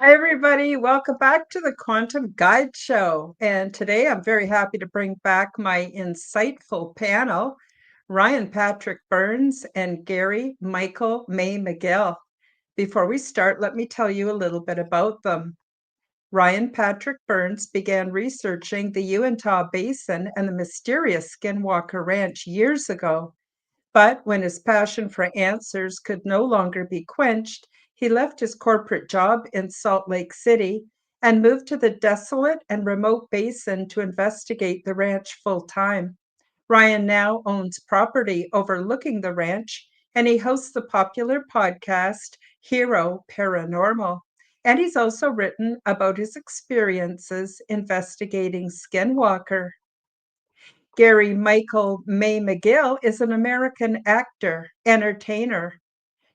Hi, everybody. Welcome back to the Quantum Guide Show. And today I'm very happy to bring back my insightful panel, Ryan Patrick Burns and Gary Michael May-McGill. Before we start, let me tell you a little bit about them. Ryan Patrick Burns began researching the Uintah Basin and the mysterious Skinwalker Ranch years ago. But when his passion for answers could no longer be quenched, he left his corporate job in Salt Lake City and moved to the desolate and remote basin to investigate the ranch full time. Ryan now owns property overlooking the ranch, and he hosts the popular podcast Hero Paranormal. And he's also written about his experiences investigating Skinwalker. Gary Michael May-McGill is an American actor, entertainer,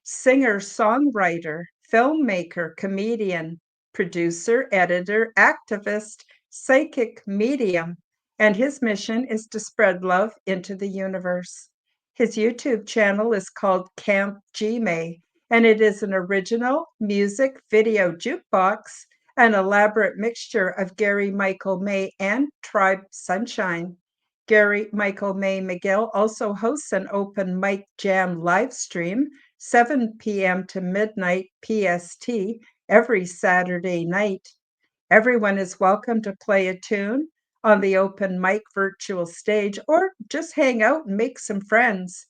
singer, songwriter, filmmaker, comedian, producer, editor, activist, psychic medium, and his mission is to spread love into the universe. His YouTube channel is called Camp Gmay, and it is an original music video jukebox, an elaborate mixture of Gary Michael May and Tribe Sunshine. Gary Michael May-McGill also hosts an open mic jam live stream 7 p.m. to midnight PST every Saturday night. Everyone is welcome to play a tune on the open mic virtual stage or just hang out and make some friends.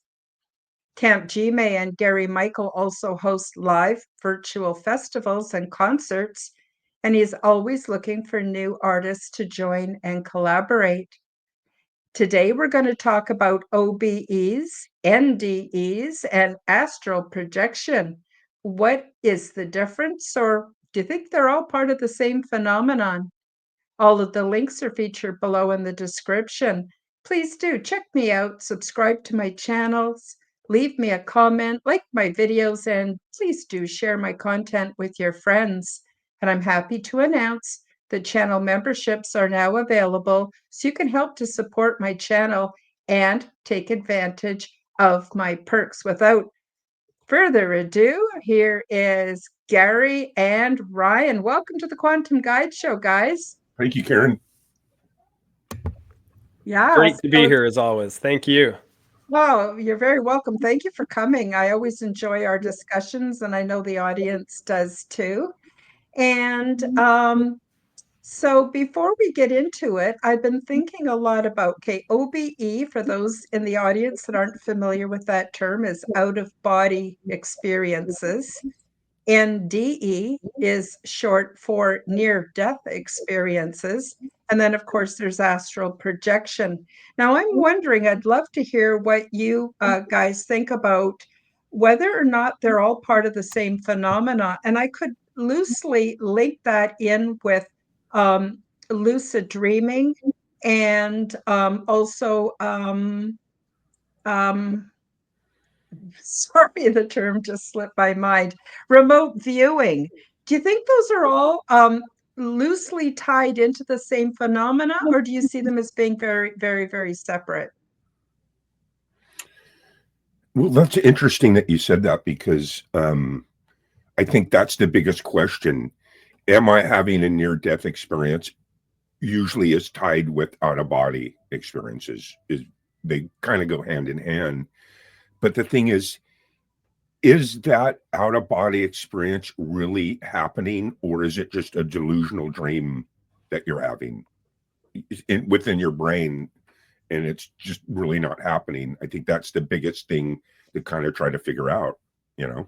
Camp Gmay and Gary Michael also host live virtual festivals and concerts, and he's always looking for new artists to join and collaborate. Today, we're going to talk about OBEs, NDEs, and astral projection. What is the difference, or do you think they're all part of the same phenomenon? All of the links are featured below in the description. Please do check me out, subscribe to my channels, leave me a comment, like my videos, and please do share my content with your friends. And I'm happy to announce that channel memberships are now available, so you can help to support my channel and take advantage of my perks. Without further ado, here is Gary and Ryan. Welcome to the Quantum Guide Show, guys. Thank you, Karen. Yeah, Great to be here as always. Thank you. well, you're very welcome. Thank you for coming. I always enjoy our discussions, and I know the audience does too. And so before we get into it, I've been thinking a lot about, okay, OBE, for those in the audience that aren't familiar with that term, is out of body experiences. NDE is short for near death experiences. And then, of course, there's astral projection. Now, I'm wondering, I'd love to hear what you guys think about whether or not they're all part of the same phenomena. And I could loosely link that in with um, lucid dreaming and also um, sorry, the term just slipped my mind. Remote viewing. Do you think those are all loosely tied into the same phenomena, or do you see them as being very, very, very separate? Well, that's interesting that you said that because I think that's the biggest question. Am I having a near-death experience? Usually is tied with out-of-body experiences. They kind of go hand in hand. But the thing is that out-of-body experience really happening, or is it just a delusional dream that you're having within your brain, and it's just really not happening? I think that's the biggest thing to kind of try to figure out, you know?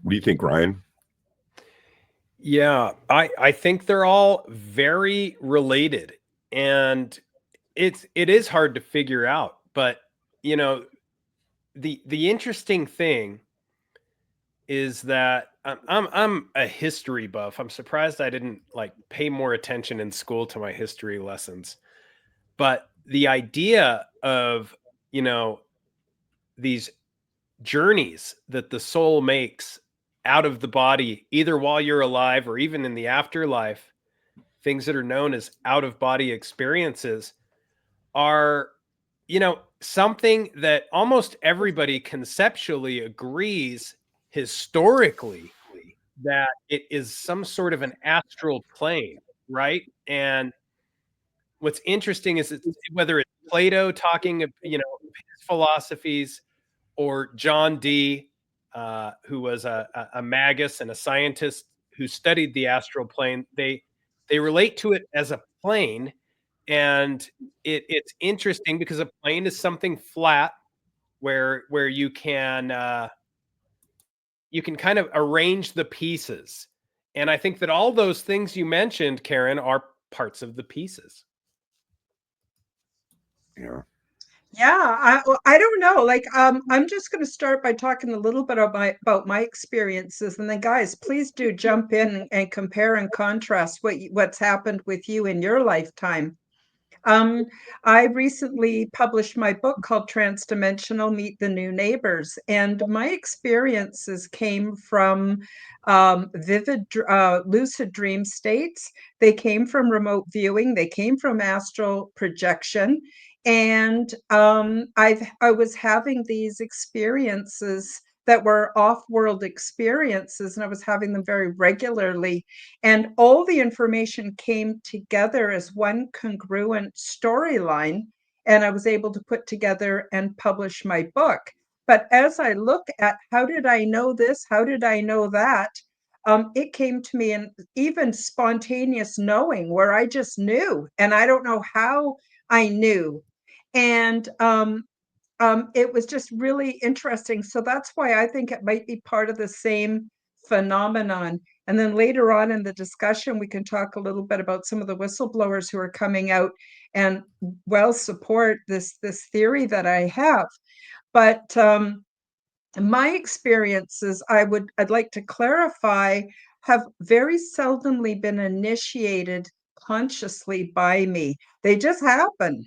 What do you think, Ryan? Yeah, I think they're all very related, and it is hard to figure out. But you know, the interesting thing is that I'm a history buff. I'm surprised I didn't like pay more attention in school to my history lessons. But the idea of, you know, these journeys that the soul makes out of the body, either while you're alive or even in the afterlife, things that are known as out of body experiences are, something that almost everybody conceptually agrees historically that it is some sort of an astral plane, right? And what's interesting is whether it's Plato talking of, his philosophies, or John Dee, who was a magus and a scientist who studied the astral plane, they relate to it as a plane. And it's interesting because a plane is something flat where you can kind of arrange the pieces. And I think that all those things you mentioned, Karen, are parts of the pieces. Yeah. Yeah, I don't know. Like, I'm just going to start by talking a little bit about my experiences, and then guys, please do jump in and compare and contrast what's happened with you in your lifetime. Um, I recently published my book called Transdimensional: Meet the New Neighbors, and my experiences came from lucid dream states. They came from remote viewing. They came from astral projection, and I was having these experiences that were off-world experiences, and I was having them very regularly. And all the information came together as one congruent storyline, and I was able to put together and publish my book. But as I look at how did I know this? How did I know that? It came to me in even spontaneous knowing where I just knew, and I don't know how I knew. And it was just really interesting. So that's why I think it might be part of the same phenomenon. And then later on in the discussion, we can talk a little bit about some of the whistleblowers who are coming out and support this theory that I have. But my experiences, I'd like to clarify, have very seldomly been initiated consciously by me. They just happen.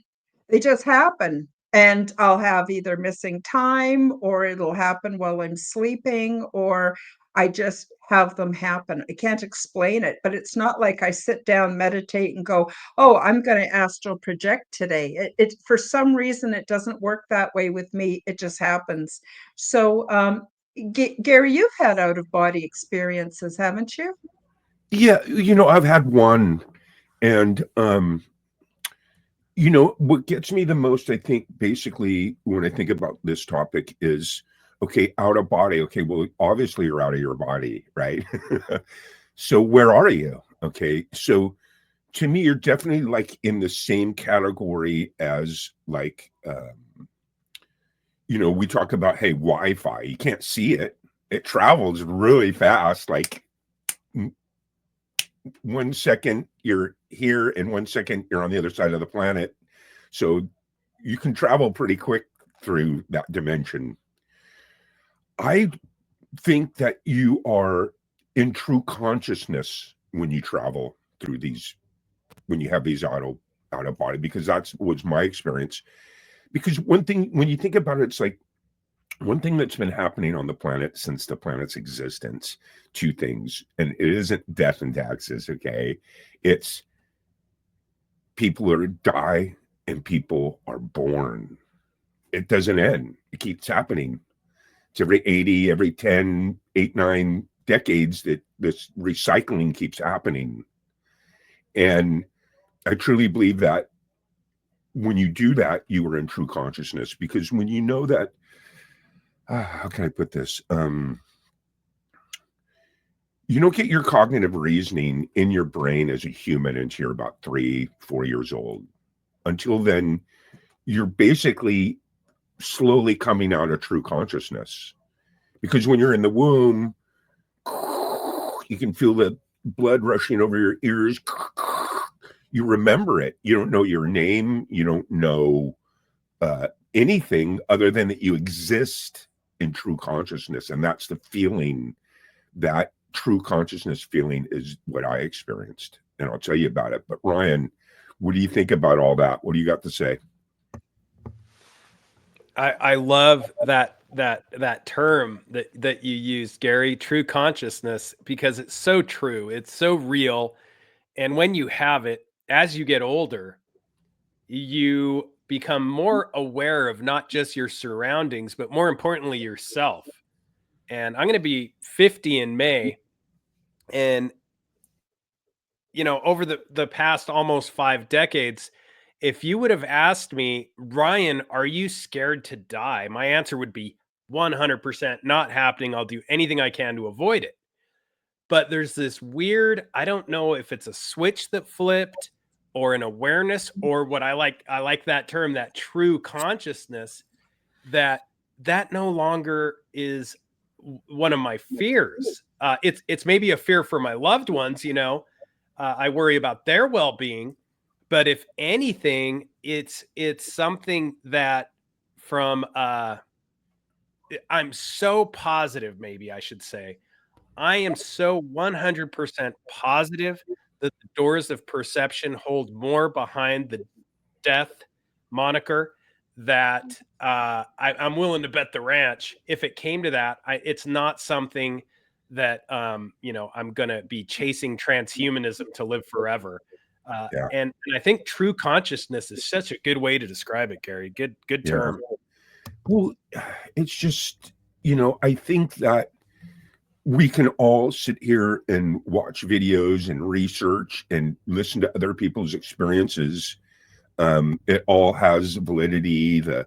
They just happen. And I'll have either missing time, or it'll happen while I'm sleeping, or I just have them happen. I can't explain it, but it's not like I sit down, meditate, and go, oh, I'm going to astral project today. It for some reason, it doesn't work that way with me. It just happens. So, Gary, you've had out of body experiences, haven't you? Yeah, I've had one, and what gets me the most, I think, basically, when I think about this topic is, okay, out of body. Okay, well, obviously you're out of your body, right? So where are you? Okay, so to me, you're definitely like in the same category as like, we talk about, hey, Wi-Fi. You can't see it. It travels really fast. Like 1 second you're here and 1 second you're on the other side of the planet. So you can travel pretty quick through that dimension. I think that you are in true consciousness when you travel through these, when you have these out of body, because that was my experience. Because one thing, when you think about it, it's like one thing that's been happening on the planet since the planet's existence, two things, and it isn't death and taxes, okay? It's people are die and people are born. It doesn't end. It keeps happening. It's every 80, every 10, 8, 9 decades that this recycling keeps happening. And I truly believe that when you do that, you are in true consciousness, because when you know that, how can I put this? You don't get your cognitive reasoning in your brain as a human until you're about 3, 4 years old. Until then, you're basically slowly coming out of true consciousness. Because when you're in the womb, you can feel the blood rushing over your ears. You remember it. You don't know your name. You don't know anything other than that you exist in true consciousness. And that's the feeling. That true consciousness feeling is what I experienced. And I'll tell you about it. But Ryan, what do you think about all that? What do you got to say? I love that term that you used, Gary, true consciousness, because it's so true. It's so real. And when you have it, as you get older, you become more aware of not just your surroundings, but more importantly, yourself. And I'm going to be 50 in May. And, over the past almost 5 decades, if you would have asked me, "Ryan, are you scared to die?" My answer would be 100% not happening. I'll do anything I can to avoid it. But there's this weird, I don't know if it's a switch that flipped or an awareness, or what I like that term, that true consciousness, that no longer is one of my fears. It's maybe a fear for my loved ones. I worry about their well-being, but if anything, it's something that from I'm so positive, maybe I should say, I am so 100% positive that the doors of perception hold more behind the death moniker, that I'm willing to bet the ranch. If it came to that, it's not something that I'm going to be chasing transhumanism to live forever. Yeah. And I think true consciousness is such a good way to describe it, Gary. Good Yeah. term. Well, it's just, I think that we can all sit here and watch videos and research and listen to other people's experiences. It all has validity, the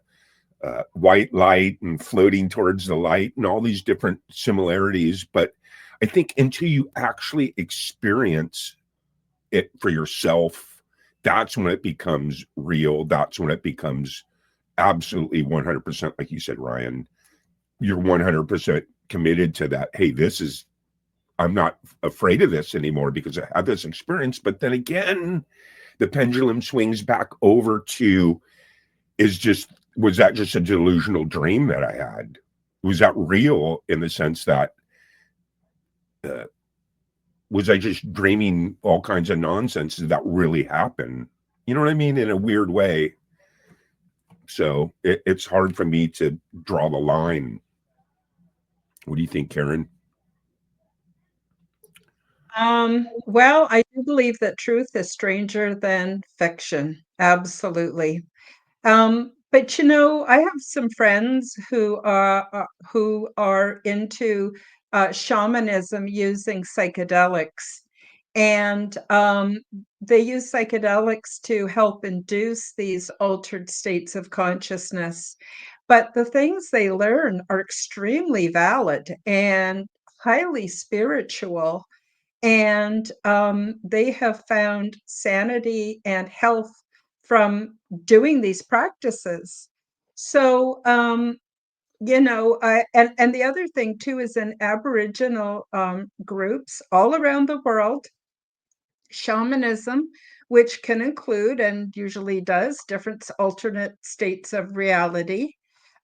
white light and floating towards the light and all these different similarities. But I think until you actually experience it for yourself, that's when it becomes real. That's when it becomes absolutely 100%, like you said, Ryan, you're 100% committed to that. Hey, I'm not afraid of this anymore because I had this experience. But then again, the pendulum swings back over to, was that just a delusional dream that I had? Was that real, in the sense that, was I just dreaming all kinds of nonsense? Did that really happen? You know what I mean? In a weird way. So it's hard for me to draw the line. What do you think, Karen? Well, I do believe that truth is stranger than fiction. Absolutely. But I have some friends who are into shamanism using psychedelics, and they use psychedelics to help induce these altered states of consciousness. But the things they learn are extremely valid and highly spiritual, and they have found sanity and health from doing these practices. So, and the other thing too is in Aboriginal groups all around the world, shamanism, which can include and usually does different alternate states of reality,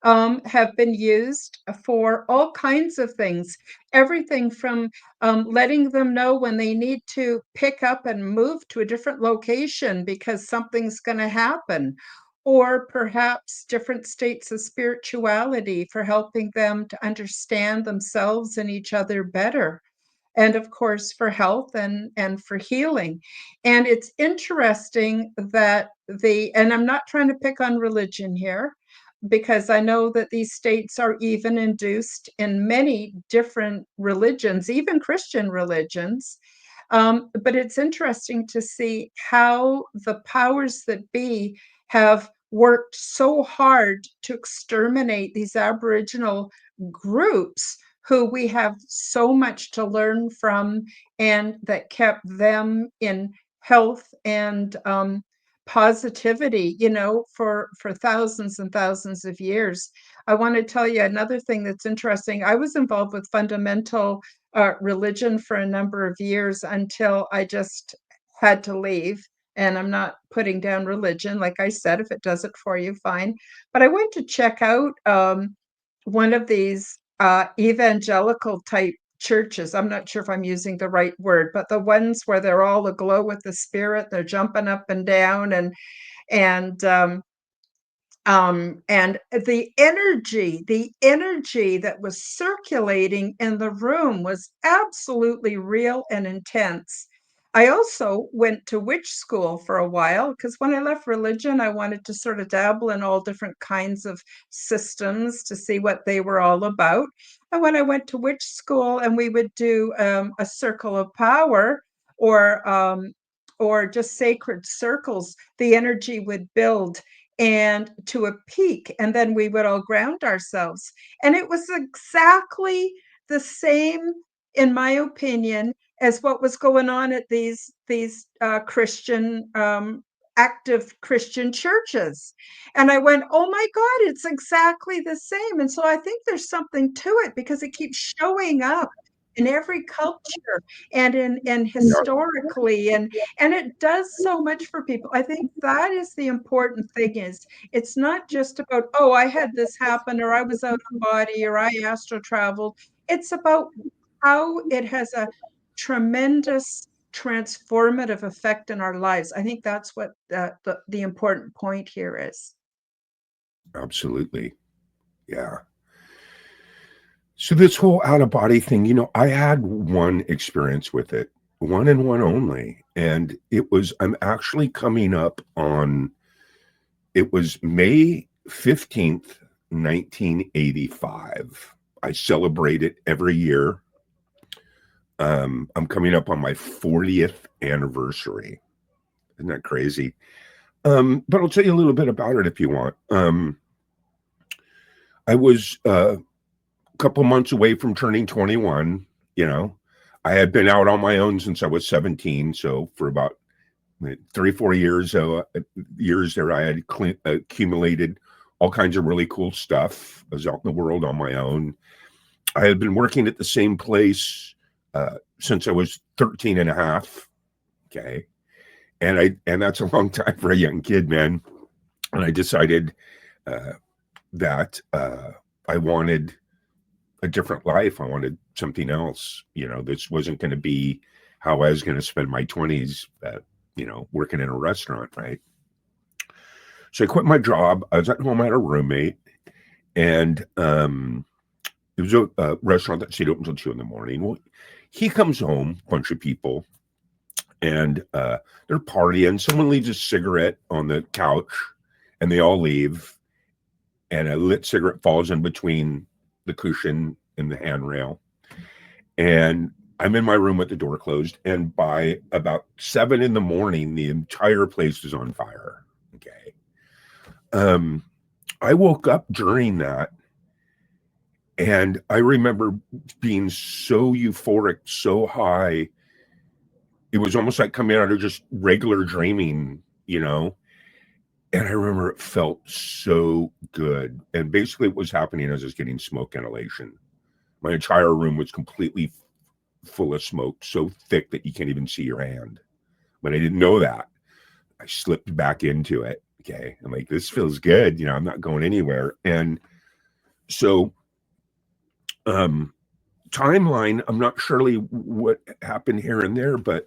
have been used for all kinds of things. Everything from letting them know when they need to pick up and move to a different location because something's going to happen, or perhaps different states of spirituality for helping them to understand themselves and each other better, and of course for health and for healing. And it's interesting that and I'm not trying to pick on religion here, because I know that these states are even induced in many different religions, even Christian religions. But it's interesting to see how the powers that be have worked so hard to exterminate these Aboriginal groups who we have so much to learn from, and that kept them in health and positivity, for thousands and thousands of years. I want to tell you another thing that's interesting. I was involved with fundamental religion for a number of years until I just had to leave. And I'm not putting down religion. Like I said, if it does it for you, fine. But I went to check out one of these evangelical type churches. I'm not sure if I'm using the right word, but the ones where they're all aglow with the spirit, they're jumping up and down, and and the energy that was circulating in the room was absolutely real and intense. I also went to witch school for a while because when I left religion, I wanted to sort of dabble in all different kinds of systems to see what they were all about. And when I went to witch school, and we would do a circle of power, or just sacred circles, the energy would build and to a peak, and then we would all ground ourselves. And it was exactly the same, in my opinion, as what was going on at these Christian active Christian churches. And I went, oh my God, it's exactly the same. And so I think there's something to it because it keeps showing up in every culture and in Yeah, historically, and it does so much for people. I think that is the important thing, is it's not just about, oh, I had this happen, or I was out of body, or I astral traveled. It's about how it has a tremendous transformative effect in our lives. I think that's what the important point here is. absolutely. Yeah. So this whole out of body thing, I had one experience with it, one and one only. And I'm actually coming up on, it was May 15th, 1985. I celebrate it every year. I'm coming up on my 40th anniversary. Isn't that crazy? But I'll tell you a little bit about it if you want. I was a couple months away from turning 21. I had been out on my own since I was 17. So for about 3-4 years there, I had accumulated all kinds of really cool stuff. I was out in the world on my own. I had been working at the same place since I was 13 and a half. Okay. And that's a long time for a young kid, man. And I decided that I wanted a different life. I wanted something else. This wasn't going to be how I was going to spend my 20s, working in a restaurant, right? So I quit my job. I was at home. I had a roommate, and it was a restaurant that stayed open until 2 a.m. Well, he comes home, bunch of people, and they're partying. Someone leaves a cigarette on the couch, and they all leave, and a lit cigarette falls in between the cushion and the handrail. And I'm in my room with the door closed, and by about 7 a.m, the entire place is on fire. Okay. I woke up during that, and I remember being so euphoric, so high. It was almost like coming out of just regular dreaming, And I remember it felt so good. And basically what was happening is I was getting smoke inhalation. My entire room was completely full of smoke, so thick that you can't even see your hand. But I didn't know that. I slipped back into it. Okay. I'm like, this feels good. I'm not going anywhere. And so, timeline, I'm not surely what happened here and there, but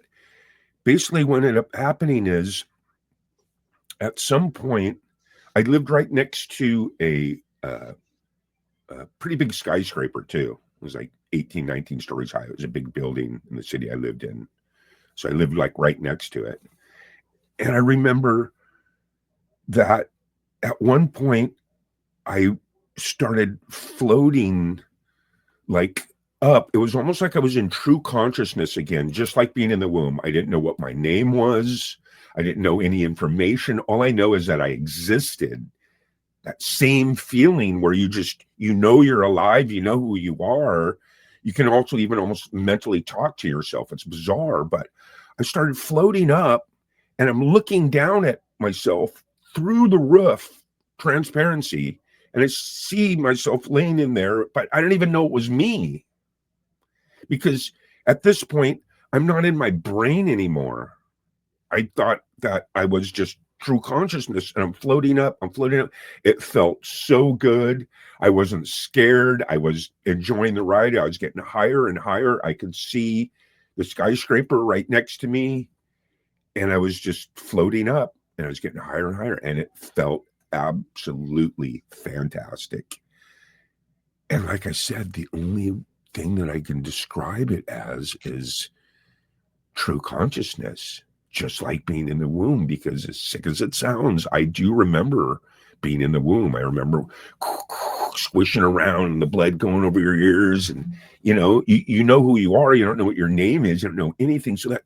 basically what ended up happening is at some point, I lived right next to a pretty big skyscraper too. It was like 18, 19 stories high. It was a big building in the city I lived in. So I lived like right next to it. And I remember that at one point I started floating like up. It was almost like I was in true consciousness again, just like being in the womb. I didn't know what my name was. I didn't know any information. All I know is that I existed. That same feeling where you're alive, you know who you are. You can also even almost mentally talk to yourself. It's bizarre, but I started floating up, and I'm looking down at myself through the roof, transparency, and I see myself laying in there, but I don't even know it was me. Because at this point, I'm not in my brain anymore. I thought that I was just true consciousness, and I'm floating up. It felt so good. I wasn't scared. I was enjoying the ride. I was getting higher and higher. I could see the skyscraper right next to me, and I was just floating up, and I was getting higher and higher, and it felt absolutely fantastic. And like I said, the only thing that I can describe it as is true consciousness, just like being in the womb, because as sick as it sounds, I do remember being in the womb. I remember squishing around, the blood going over your ears, and you know who you are. You don't know what your name is. You don't know anything. So that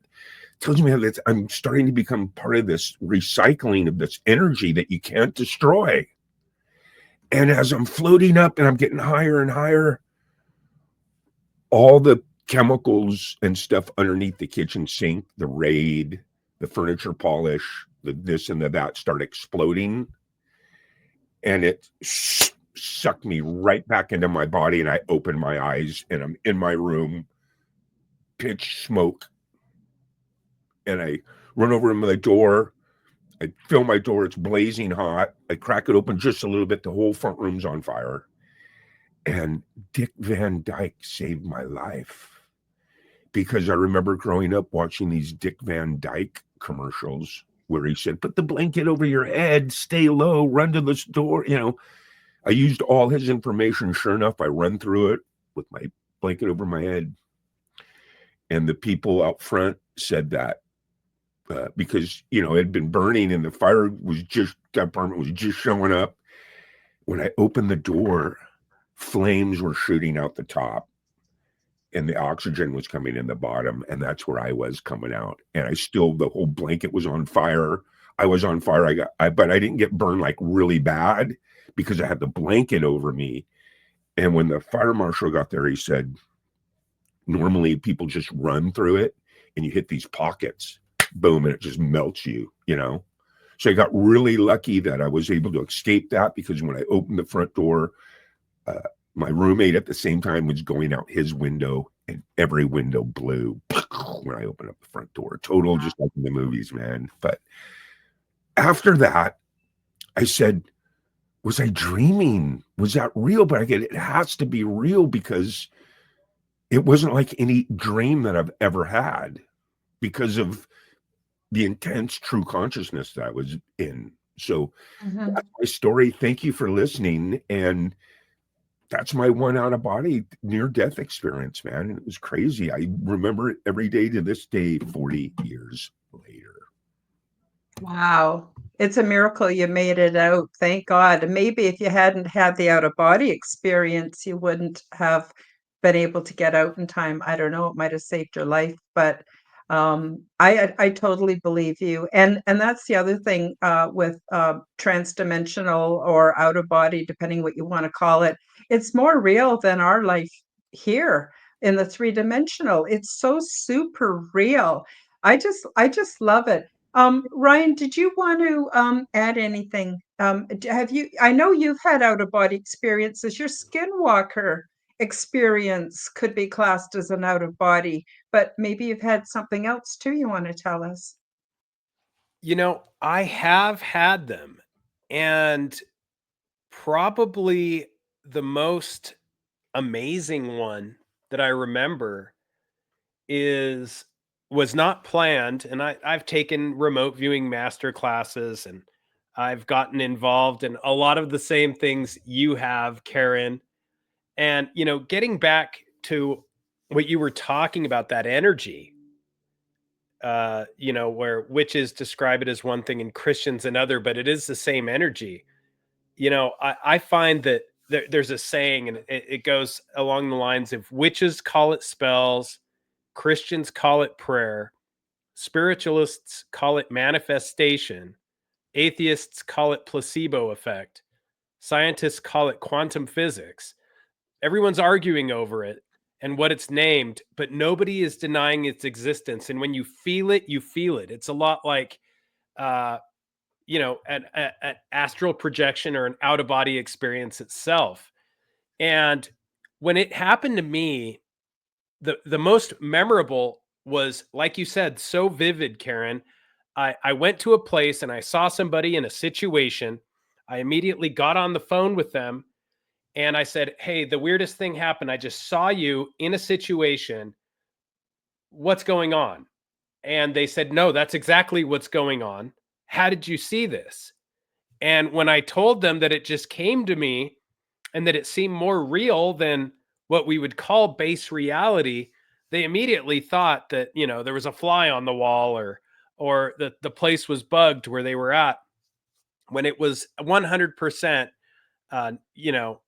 tells me that I'm starting to become part of this recycling of this energy that you can't destroy. And as I'm floating up and I'm getting higher and higher, all the chemicals and stuff underneath the kitchen sink, the Raid, the furniture polish, the this and the that start exploding. And it sucked me right back into my body. And I open my eyes and I'm in my room, pitch smoke. And I run over to the door. I fill my door. It's blazing hot. I crack it open just a little bit. The whole front room's on fire. And Dick Van Dyke saved my life, because I remember growing up watching these Dick Van Dyke commercials where he said, put the blanket over your head, stay low, run to this door. I used all his information. Sure enough, I run through it with my blanket over my head. And the people out front said that because, it had been burning and the fire was just showing up. When I opened the door, flames were shooting out the top and the oxygen was coming in the bottom, and that's where I was coming out. And the whole blanket was on fire. I was on fire. But I didn't get burned like really bad because I had the blanket over me. And when the fire marshal got there, he said, normally people just run through it and you hit these pockets, boom, and it just melts you. So I got really lucky that I was able to escape that, because when I opened the front door, my roommate at the same time was going out his window, and every window blew when I opened up the front door. Total, just like in the movies, man. But after that, I said, was I dreaming? Was that real? But it has to be real, because it wasn't like any dream that I've ever had, because of the intense true consciousness that I was in. So that's my story. Thank you for listening. And that's my one out of body near death experience, man. And it was crazy. I remember it every day to this day, 40 years later. Wow. It's a miracle you made it out. Thank God. And maybe if you hadn't had the out of body experience, you wouldn't have been able to get out in time. I don't know. It might have saved your life, but I totally believe you. And that's the other thing with transdimensional or out of body, depending what you want to call it. It's more real than our life here in the three-dimensional. It's so super real. I just love it. Ryan, did you want to add anything? I know you've had out of body experiences. Your skinwalker experience could be classed as an out of body, but maybe you've had something else too you want to tell us. I have had them, and probably the most amazing one that I remember was not planned. And I've taken remote viewing master classes, and I've gotten involved in a lot of the same things you have, Karen. And, getting back to what you were talking about, that energy, where witches describe it as one thing and Christians another, but it is the same energy. I find that there's a saying, and it goes along the lines of witches call it spells, Christians call it prayer, spiritualists call it manifestation, atheists call it placebo effect, scientists call it quantum physics. Everyone's arguing over it and what it's named, but nobody is denying its existence. And when you feel it, you feel it. It's a lot like, an astral projection or an out of body experience itself. And when it happened to me, the most memorable was, like you said, so vivid, Karen. I went to a place and I saw somebody in a situation. I immediately got on the phone with them and I said, "Hey, the weirdest thing happened. I just saw you in a situation. What's going on?" And they said, "No, that's exactly what's going on. How did you see this?" And when I told them that it just came to me and that it seemed more real than what we would call base reality, they immediately thought that, there was a fly on the wall, or that the place was bugged where they were at, when it was 100%, you know,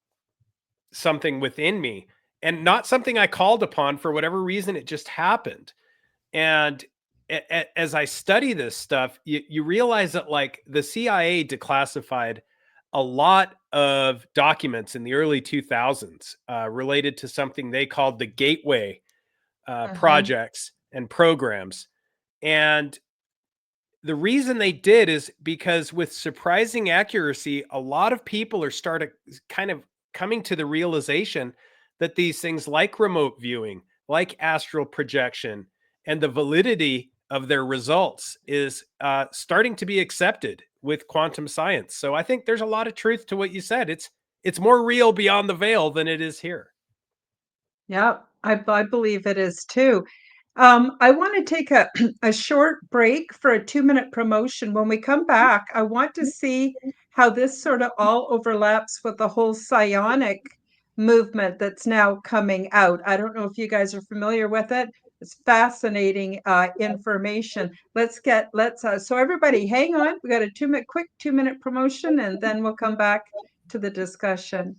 something within me, and not something I called upon. For whatever reason, it just happened. And as I study this stuff, you realize that, like, the CIA declassified a lot of documents in the early 2000s related to something they called the Gateway Mhm. projects and programs. And the reason they did is because, with surprising accuracy, a lot of people are starting kind of coming to the realization that these things, like remote viewing, like astral projection, and the validity of their results is starting to be accepted with quantum science. So I think there's a lot of truth to what you said. It's more real beyond the veil than it is here. Yeah, I believe it is too. I want to take a, a short break for a 2-minute promotion. When we come back, I want to see how this sort of all overlaps with the whole psionic movement that's now coming out. I don't know if you guys are familiar with it. It's fascinating information. So everybody hang on. We got a quick 2-minute promotion, and then we'll come back to the discussion.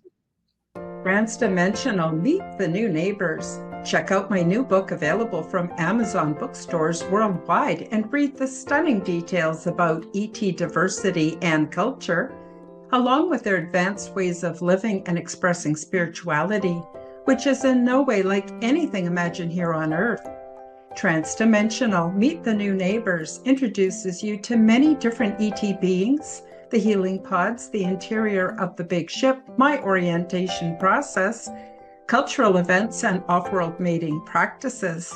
Transdimensional, meet the new neighbors. Check out my new book available from Amazon bookstores worldwide and read the stunning details about ET diversity and culture, along with their advanced ways of living and expressing spirituality, which is in no way like anything imagined here on Earth. Transdimensional, Meet the New Neighbors introduces you to many different ET beings, the healing pods, the interior of the big ship, my orientation process, cultural events, and off-world mating practices.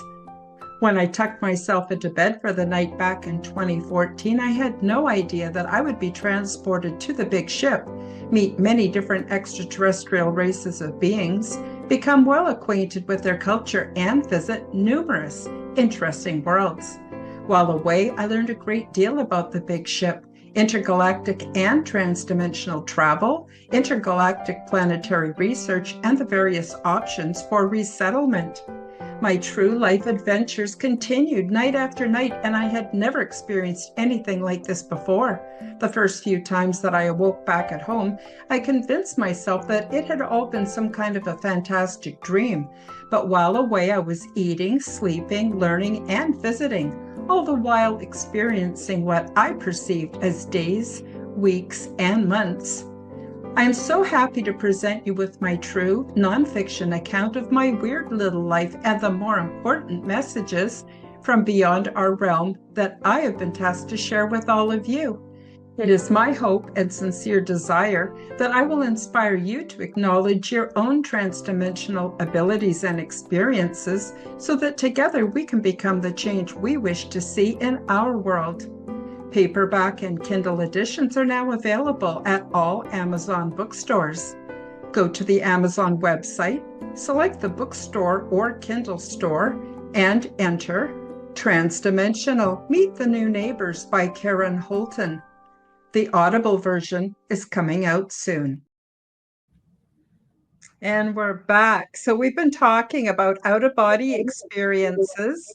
When I tucked myself into bed for the night back in 2014, I had no idea that I would be transported to the big ship, meet many different extraterrestrial races of beings, become well acquainted with their culture, and visit numerous interesting worlds. While away, I learned a great deal about the big ship, intergalactic and transdimensional travel, intergalactic planetary research, and the various options for resettlement. My true life adventures continued night after night, and I had never experienced anything like this before. The first few times that I awoke back at home, I convinced myself that it had all been some kind of a fantastic dream. But while away, I was eating, sleeping, learning, and visiting, all the while experiencing what I perceived as days, weeks, and months. I am so happy to present you with my true, nonfiction account of my weird little life and the more important messages from beyond our realm that I have been tasked to share with all of you. It is my hope and sincere desire that I will inspire you to acknowledge your own transdimensional abilities and experiences so that together we can become the change we wish to see in our world. Paperback and Kindle editions are now available at all Amazon bookstores. Go to the Amazon website, select the bookstore or Kindle store, and enter Transdimensional, Meet the New Neighbors by Karen Holton. The Audible version is coming out soon. And we're back. So we've been talking about out-of-body experiences,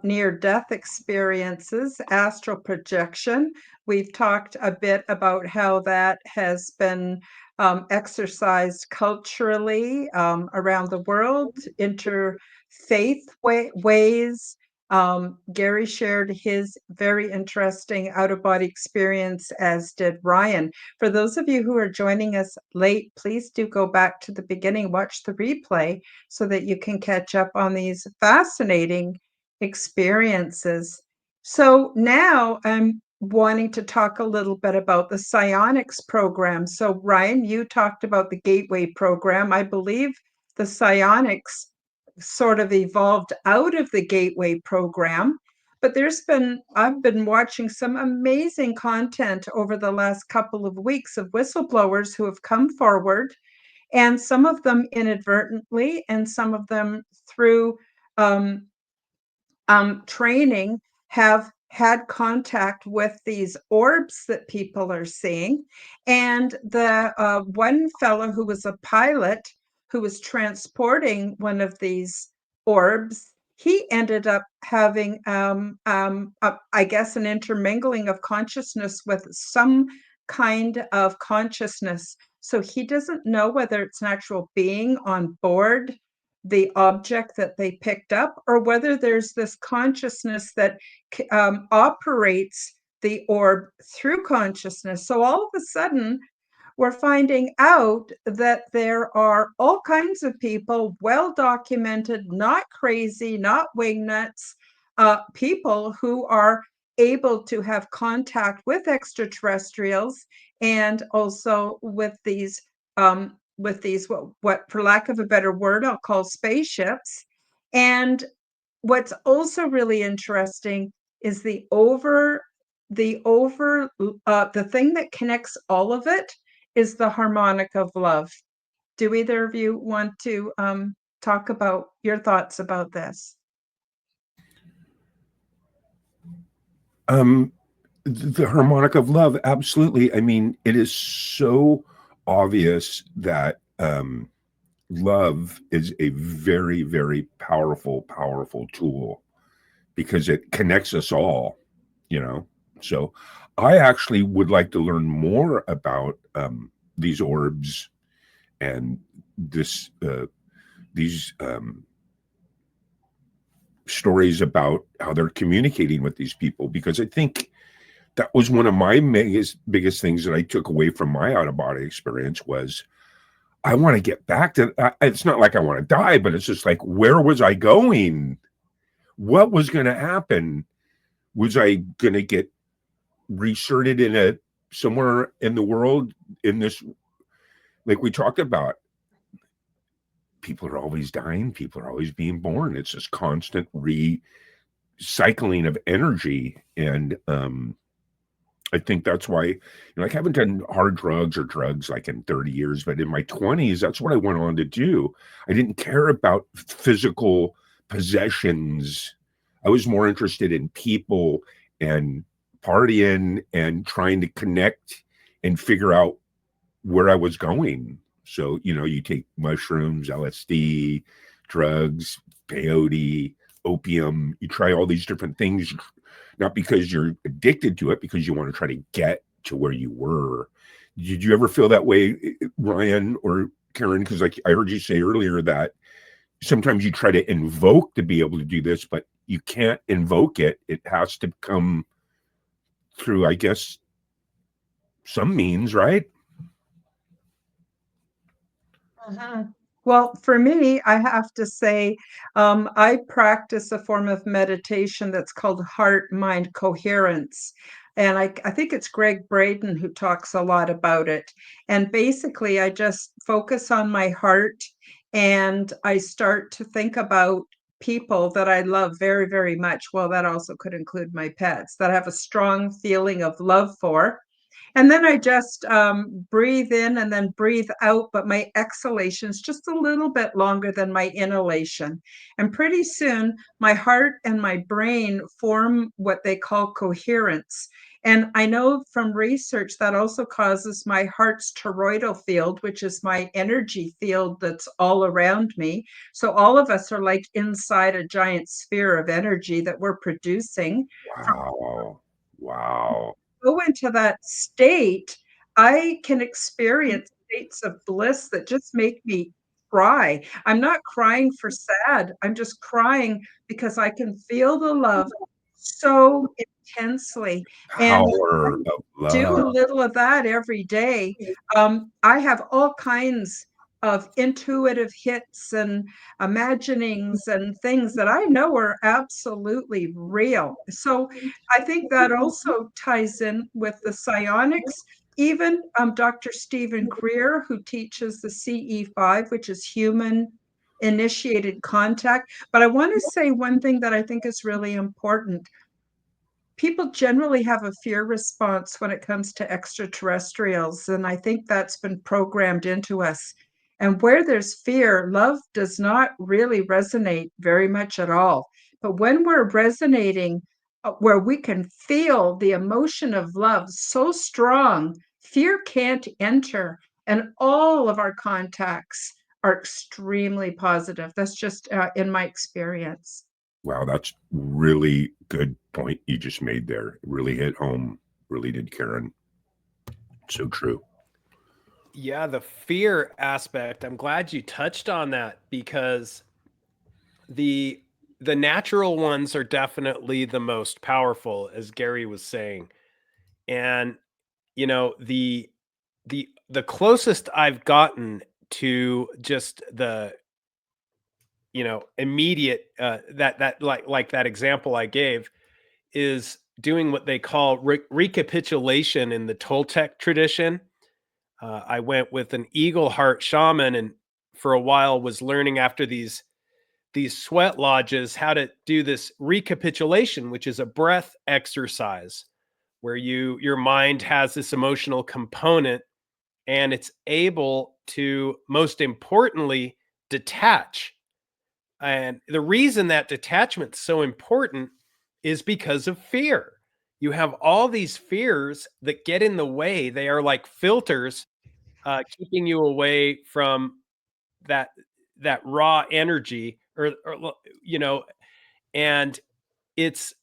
near-death experiences, astral projection. We've talked a bit about how that has been exercised culturally around the world, interfaith ways. Gary shared his very interesting out-of-body experience, as did Ryan. For those of you who are joining us late, please do go back to the beginning, watch the replay so that you can catch up on these fascinating experiences. So now I'm wanting to talk a little bit about the psionics program. So Ryan, you talked about the Gateway program. I believe the psionics sort of evolved out of the Gateway program. But I've been watching some amazing content over the last couple of weeks of whistleblowers who have come forward, and some of them inadvertently, and some of them through um, training, have had contact with these orbs that people are seeing. And the one fellow who was a pilot who was transporting one of these orbs, he ended up having, I guess, an intermingling of consciousness with some kind of consciousness. So he doesn't know whether it's an actual being on board the object that they picked up, or whether there's this consciousness that operates the orb through consciousness. So all of a sudden, we're finding out that there are all kinds of people, well documented, not crazy, not wingnuts, people who are able to have contact with extraterrestrials, and also with these what for lack of a better word I'll call spaceships. And what's also really interesting is the thing that connects all of it is the harmonic of love. Do either of you want to talk about your thoughts about this? The harmonic of love, absolutely. I mean, it is so obvious that love is a very, very powerful tool, because it connects us all, you know. So I actually would like to learn more about these orbs and these stories about how they're communicating with these people, because I think that was one of my biggest things that I took away from my out-of-body experience was I want to get back to, it's not like I want to die, but it's just like, where was I going? What was going to happen? Was I going to get resorted in somewhere in the world in this, like we talked about, people are always dying, people are always being born. It's this constant recycling of energy. And I think that's why, you know, like I haven't done hard drugs or drugs like in 30 years, but in my 20s, that's what I went on to do. I didn't care about physical possessions. I was more interested in people and partying and trying to connect and figure out where I was going. So, you know, you take mushrooms, LSD, drugs, peyote, opium, you try all these different things, not because you're addicted to it, because you want to try to get to where you were. Did you ever feel that way, Ryan or Karen? Because like I heard you say earlier that sometimes you try to invoke to be able to do this, but you can't invoke it. It has to come through, I guess, some means, right? Well, for me, I have to say, I practice a form of meditation that's called heart-mind coherence. And I think it's Greg Braden who talks a lot about it. And basically, I just focus on my heart and I start to think about people that I love very, very much. Well, that also could include my pets that I have a strong feeling of love for. And then I just breathe in and then breathe out, but my exhalation is just a little bit longer than my inhalation. And pretty soon, my heart and my brain form what they call coherence. And I know from research that also causes my heart's toroidal field, which is my energy field that's all around me. So all of us are like inside a giant sphere of energy that we're producing. Wow. Wow. Go into that state, I can experience states of bliss that just make me cry. I'm not crying for sad. I'm just crying because I can feel the love so intensely. And Power of do a love. little of that every day. I have all kinds of intuitive hits and imaginings and things that I know are absolutely real. So I think that also ties in with the psionics. Even Dr. Stephen Greer, who teaches the CE5, which is human initiated contact. But I want to say one thing that I think is really important. People generally have a fear response when it comes to extraterrestrials, and I think that's been programmed into us. And where there's fear, love does not really resonate very much at all. But when we're resonating, where we can feel the emotion of love so strong, fear can't enter. And all of our contacts are extremely positive. That's just in my experience. Wow, that's really good point you just made there. It really hit home. Really did, Karen. So true. Yeah, the fear aspect. I'm glad you touched on that because the the natural ones are definitely the most powerful, as Gary was saying. And you know, the closest I've gotten to just the immediate that like that example I gave is doing what they call recapitulation in the Toltec tradition. I went with an eagle heart shaman, and for a while was learning after these sweat lodges how to do this recapitulation, which is a breath exercise where your mind has this emotional component and it's able to, most importantly, detach. And the reason that detachment's so important is because of fear. You have all these fears that get in the way. They are like filters, keeping you away from that that raw energy, or and it's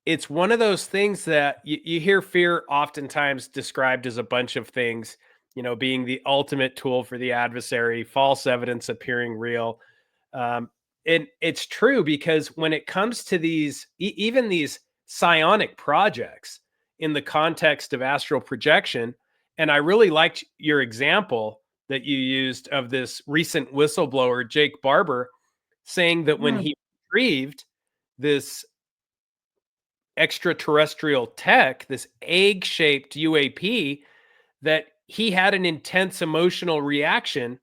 it's one of those things that you hear fear oftentimes described as a bunch of things, being the ultimate tool for the adversary, false evidence appearing real. Um, and it's true because when it comes to these, even these psionic projects in the context of astral projection, and I really liked your example that you used of this recent whistleblower, Jake Barber, saying that when Mm. he retrieved this extraterrestrial tech, this egg shaped UAP, that he had an intense emotional reaction,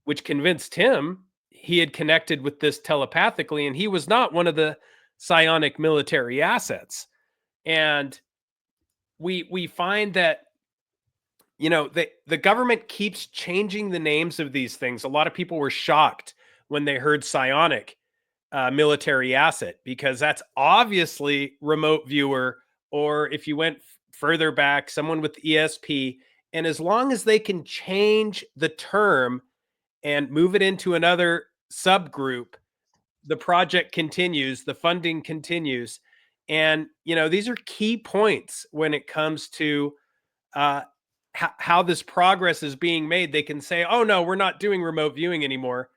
which convinced him he had connected with this telepathically, and he was not one of the psionic military assets. And we find that the government keeps changing the names of these things. A lot of people were shocked when they heard psionic military asset, because that's obviously remote viewer, or if you went further back, someone with ESP. And as long as they can change the term and move it into another subgroup, the project continues, the funding continues. And these are key points when it comes to uh, how this progress is being made. They can say, oh no, we're not doing remote viewing anymore.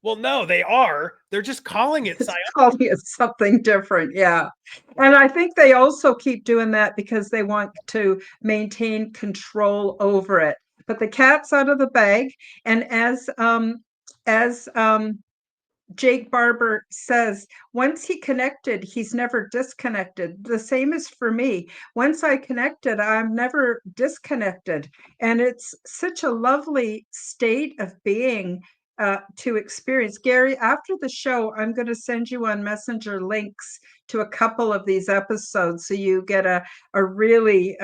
Well, no, they are. They're just calling it It's psionic. calling it something different. Yeah. And I think they also keep doing that because they want to maintain control over it. But the cat's out of the bag. And as Jake Barber says, once he connected, he's never disconnected. The same is for me. Once I connected, I'm never disconnected. And it's such a lovely state of being to experience. Gary, after the show, I'm going to send you on Messenger links to a couple of these episodes so you get a really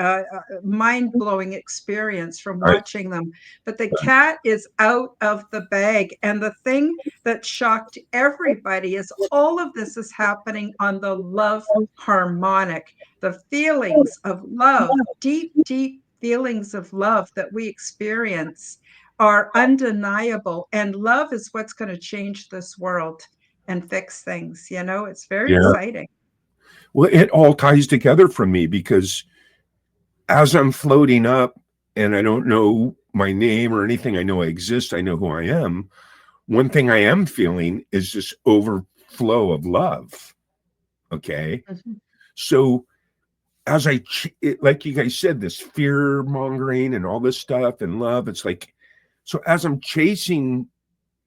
mind-blowing experience from I, watching them. But the cat is out of the bag. And the thing that shocked everybody is all of this is happening on the love harmonic. The feelings of love, deep, deep feelings of love that we experience are undeniable. And love is what's going to change this world and fix things. It's very yeah. exciting. Well, it all ties together for me because as I'm floating up and I don't know my name or anything, I know I exist, I know who I am. One thing I am feeling is this overflow of love. Okay. Mhm. So as like you guys said, this fear mongering and all this stuff and love, it's like, so as I'm chasing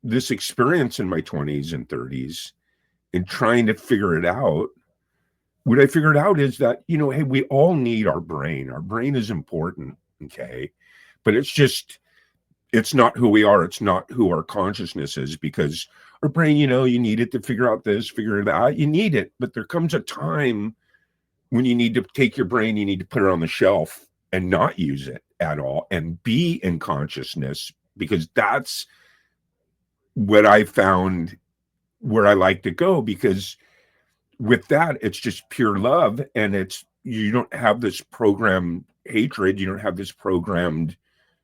this experience in my 20s and 30s and trying to figure it out, what I figured out is that, hey, we all need our brain. Our brain is important. Okay. But it's not who we are. It's not who our consciousness is, because our brain, you need it to figure out this, figure it out. You need it. But there comes a time when you need to take your brain, you need to put it on the shelf and not use it at all and be in consciousness, because that's what I found where I like to go, because with that, it's just pure love. And you don't have this programmed hatred. You don't have this programmed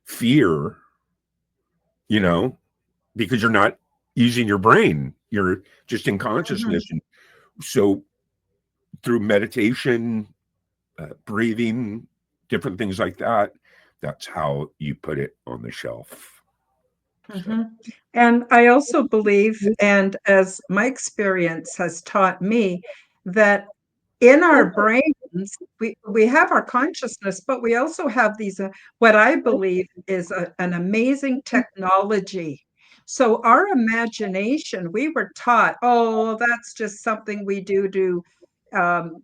fear, you know? because you're not using your brain. You're just in Mhm. consciousness. And so through meditation, breathing, different things like that, that's how you put it on the shelf. So, Mhm. And I also believe, and as my experience has taught me, that in our brains, we have our consciousness, but we also have these, what I believe is an amazing technology. So our imagination, we were taught, oh, that's just something we do to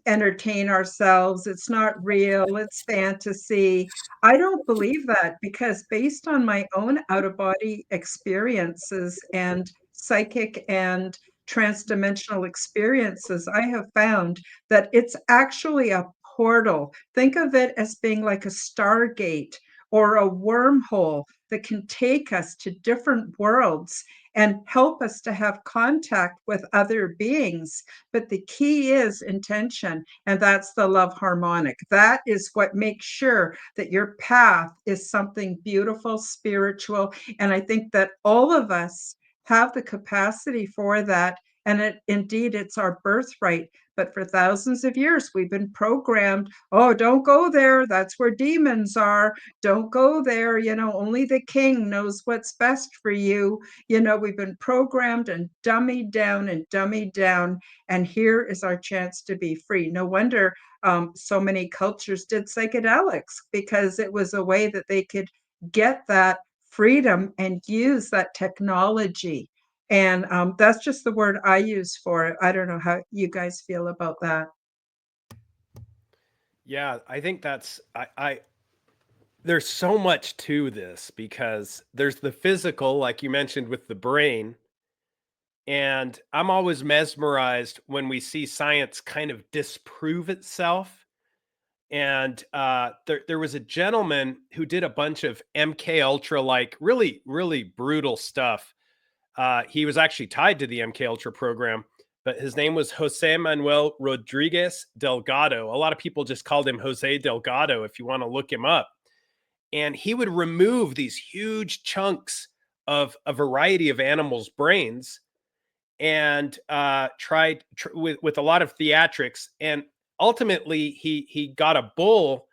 entertain ourselves. It's not real, it's fantasy. I don't believe that because based on my own out-of-body experiences and psychic and transdimensional experiences, I have found that it's actually a portal. Think of it as being like a stargate or a wormhole that can take us to different worlds and help us to have contact with other beings. But the key is intention, and that's the love harmonic. That is what makes sure that your path is something beautiful, spiritual. And I think that all of us have the capacity for that. And indeed, it's our birthright. But for thousands of years, we've been programmed, oh, don't go there. That's where demons are. Don't go there. Only the king knows what's best for you. We've been programmed and dummied down and dummied down. And here is our chance to be free. No wonder so many cultures did psychedelics, because it was a way that they could get that freedom and use that technology. And that's just the word I use for it. I don't know how you guys feel about that. Yeah, I think I there's so much to this because there's the physical, like you mentioned, with the brain. And I'm always mesmerized when we see science kind of disprove itself. And there was a gentleman who did a bunch of MK Ultra, like really, really brutal stuff. He was actually tied to the MK Ultra program, but his name was Jose Manuel Rodriguez Delgado. A lot of people just called him Jose Delgado if you want to look him up. And he would remove these huge chunks of a variety of animals' brains and tried with a lot of theatrics. And ultimately, he got a bull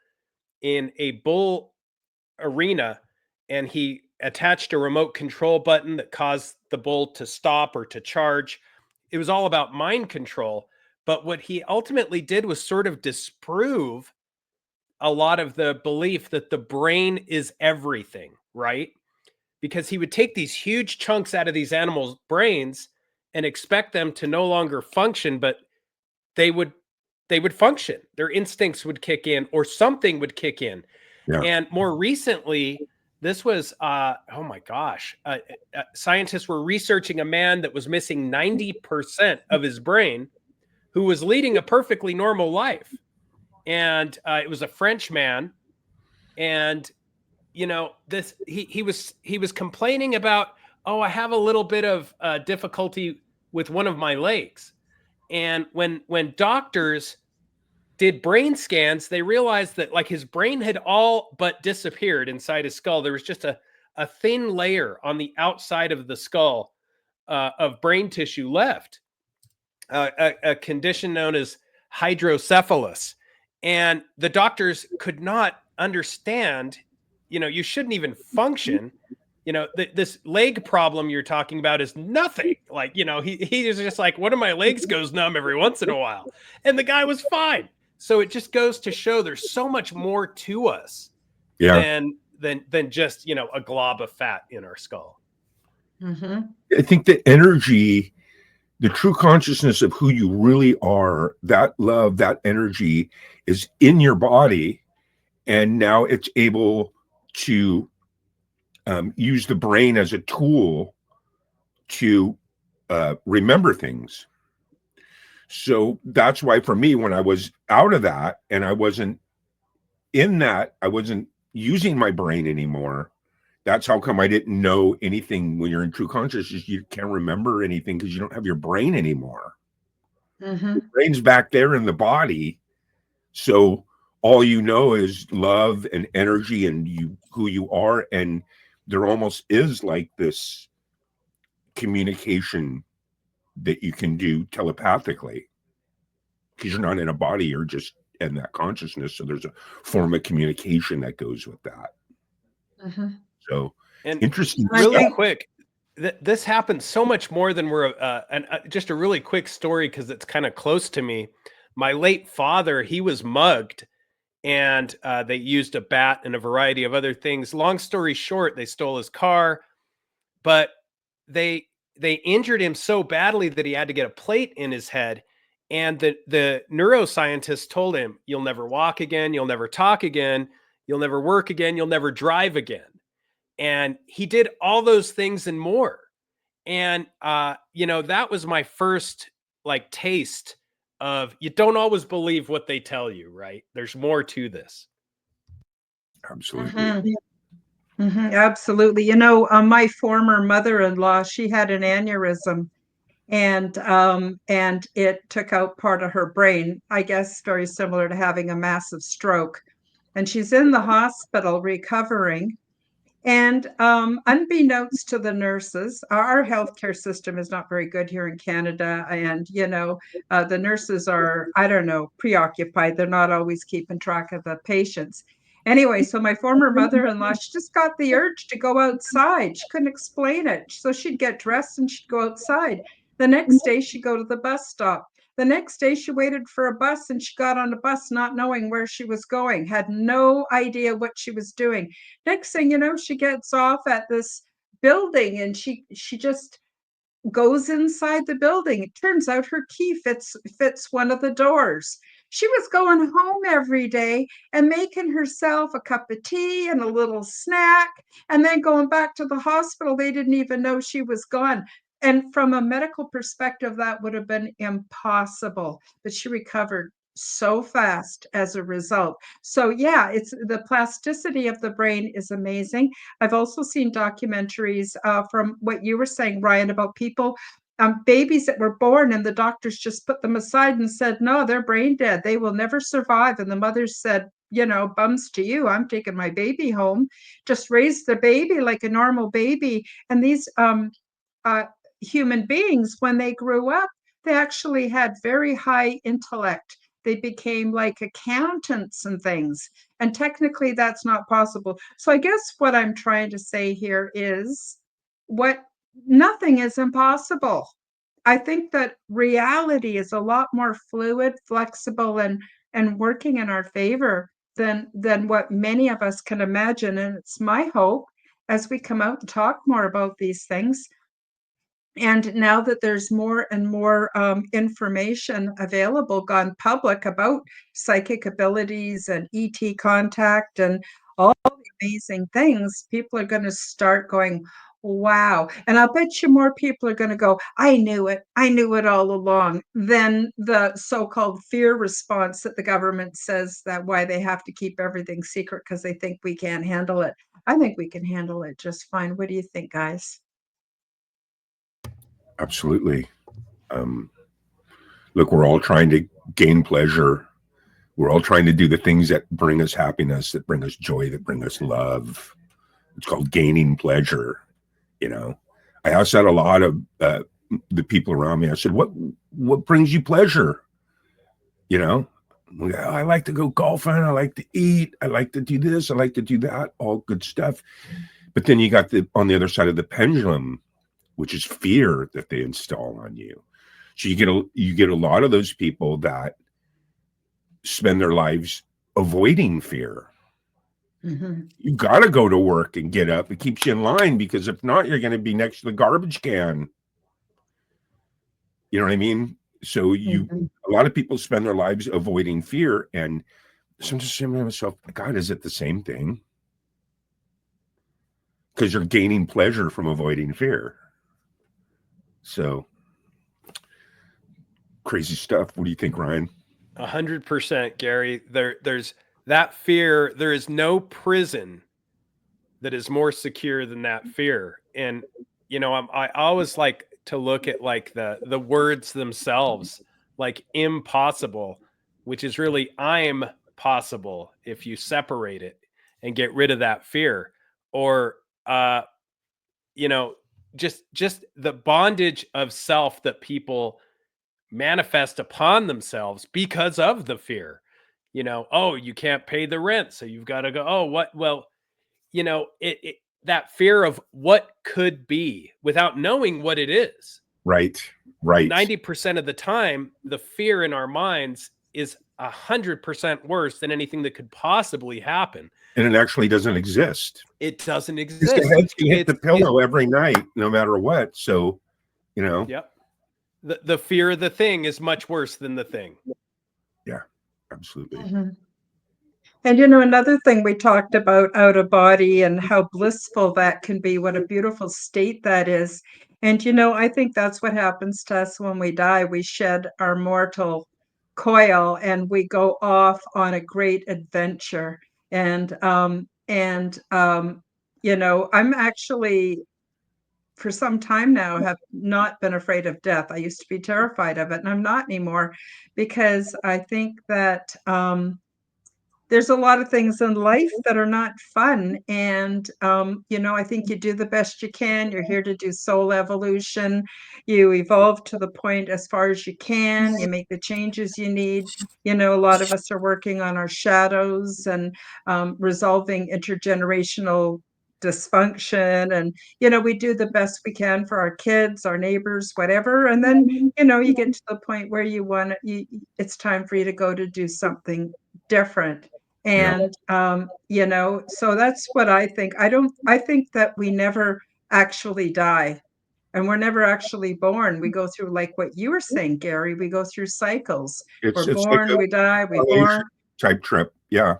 in a bull arena, and he attached a remote control button that caused the bull to stop or to charge. It was all about mind control. But what he ultimately did was sort of disprove a lot of the belief that the brain is everything, right? Because he would take these huge chunks out of these animals' brains and expect them to no longer function, but they would function. Their instincts would kick in or something would kick in. yeah. And more recently, this was oh my gosh, scientists were researching a man that was missing 90% of his brain, who was leading a perfectly normal life. And it was a French man. And this he was complaining about, oh, I have a little bit of difficulty with one of my legs. And when doctors did brain scans, they realized that like his brain had all but disappeared inside his skull. There was just a thin layer on the outside of the skull of brain tissue left, a condition known as hydrocephalus. And the doctors could not understand, you shouldn't even function. This leg problem you're talking about is nothing. Like, he was just like, one of my legs goes numb every once in a while. And the guy was fine. So it just goes to show there's so much more to us Yeah. than just, a glob of fat in our skull. Mm-hmm. I think the energy, the true consciousness of who you really are, that love, that energy is in your body. And now it's able to use the brain as a tool to remember things. So that's why for me, when I was out of that and I wasn't in that, I wasn't using my brain anymore. That's how come I didn't know anything. When you're in true consciousness, you can't remember anything because you don't have your brain anymore. Mm-hmm. Your brain's back there in the body. So all you know is love and energy and who you are. And there almost is like this communication that you can do telepathically, because you're not in a body, you're just in that consciousness. So there's a form of communication that goes with that. So And interesting. really quick, this happens so much more than we're just a really quick story, because it's kind of close to me. My late father, he was mugged, and they used a bat and a variety of other things. Long story short, they stole his car, but they injured him so badly that he had to get a plate in his head. And the neuroscientist told him, you'll never walk again, you'll never talk again, you'll never work again, you'll never drive again. And he did all those things and more. And that was my first like taste of, you don't always believe what they tell you, right? There's more to this. Absolutely. Absolutely. My former mother-in-law, she had an aneurysm, and it took out part of her brain, I guess very similar to having a massive stroke. And she's in the hospital recovering. And unbeknownst to the nurses, our healthcare system is not very good here in Canada. And, the nurses are, I don't know, preoccupied. They're not always keeping track of the patients. Anyway, so my former mother-in-law, she just got the urge to go outside. She couldn't explain it. So she'd get dressed and she'd go outside. The next day, she'd go to the bus stop. The next day, she waited for a bus and she got on a bus not knowing where she was going, had no idea what she was doing. Next thing you know, she gets off at this building and she just goes inside the building. It turns out her key fits one of the doors. She was going home every day and making herself a cup of tea and a little snack, and then going back to the hospital. They didn't even know she was gone. And from a medical perspective, that would have been impossible. But she recovered so fast as a result. So yeah, it's the plasticity of the brain is amazing. I've also seen documentaries from what you were saying, Ryan, about people, babies that were born and the doctors just put them aside and said, no, they're brain dead. They will never survive. And the mothers said, bums to you. I'm taking my baby home. Just raise the baby like a normal baby. And these human beings, when they grew up, they actually had very high intellect. They became like accountants and things. And technically, that's not possible. So I guess what I'm trying to say here is nothing is impossible. I think that reality is a lot more fluid, flexible, and working in our favor than what many of us can imagine. And it's my hope, as we come out and talk more about these things, and now that there's more and more information available, gone public about psychic abilities and ET contact and all the amazing things, people are going to start going, wow. And I'll bet you more people are going to go, I knew it all along, than the so-called fear response that the government says that why they have to keep everything secret because they think we can't handle it. I think we can handle it just fine. What do you think, guys? Absolutely. Look, we're all trying to gain pleasure. We're all trying to do the things that bring us happiness, that bring us joy, that bring us love. It's called gaining pleasure. I asked that a lot of the people around me. I said, what brings you pleasure? I like to go golfing. I like to eat. I like to do this. I like to do that. All good stuff. But then you got on the other side of the pendulum, which is fear that they install on you. So you get a lot of those people that spend their lives avoiding fear. You got to go to work and get up. It keeps you in line, because if not, you're going to be next to the garbage can. You know what I mean? So a lot of people spend their lives avoiding fear, and so I'm just saying to myself, God, is it the same thing? Because you're gaining pleasure from avoiding fear. So crazy stuff. What do you think, Ryan? 100%, Gary. There's that fear. There is no prison that is more secure than that fear. And I always like to look at like the words themselves, like impossible, which is really I'm possible if you separate it and get rid of that fear. Or just the bondage of self that people manifest upon themselves because of the fear. Oh, you can't pay the rent, so you've got to go. Oh, what? Well, that fear of what could be without knowing what it is. Right. 90% of the time, the fear in our minds is 100% worse than anything that could possibly happen. And it actually doesn't exist. It doesn't Because exist. the heads can hit the pillow every night, no matter what. So, Yep. The fear of the thing is much worse than the thing. Yeah, absolutely. Mm-hmm. And another thing we talked about out of body and how blissful that can be, what a beautiful state that is. And I think that's what happens to us when we die. We shed our mortal coil and we go off on a great adventure. And I'm actually, for some time now, have not been afraid of death. I used to be terrified of it, and I'm not anymore, because I think that there's a lot of things in life that are not fun. And, I think you do the best you can. You're here to do soul evolution. You evolve to the point as far as you can. You make the changes you need. A lot of us are working on our shadows and resolving intergenerational dysfunction. And, we do the best we can for our kids, our neighbors, whatever. And then, you get to the point where it's time for you to go to do something different. And, so that's what I think. I think that we never actually die, and we're never actually born. We go through, like what you were saying, Gary, we go through cycles. It's We're born, like we die, we born. type trip. Yeah.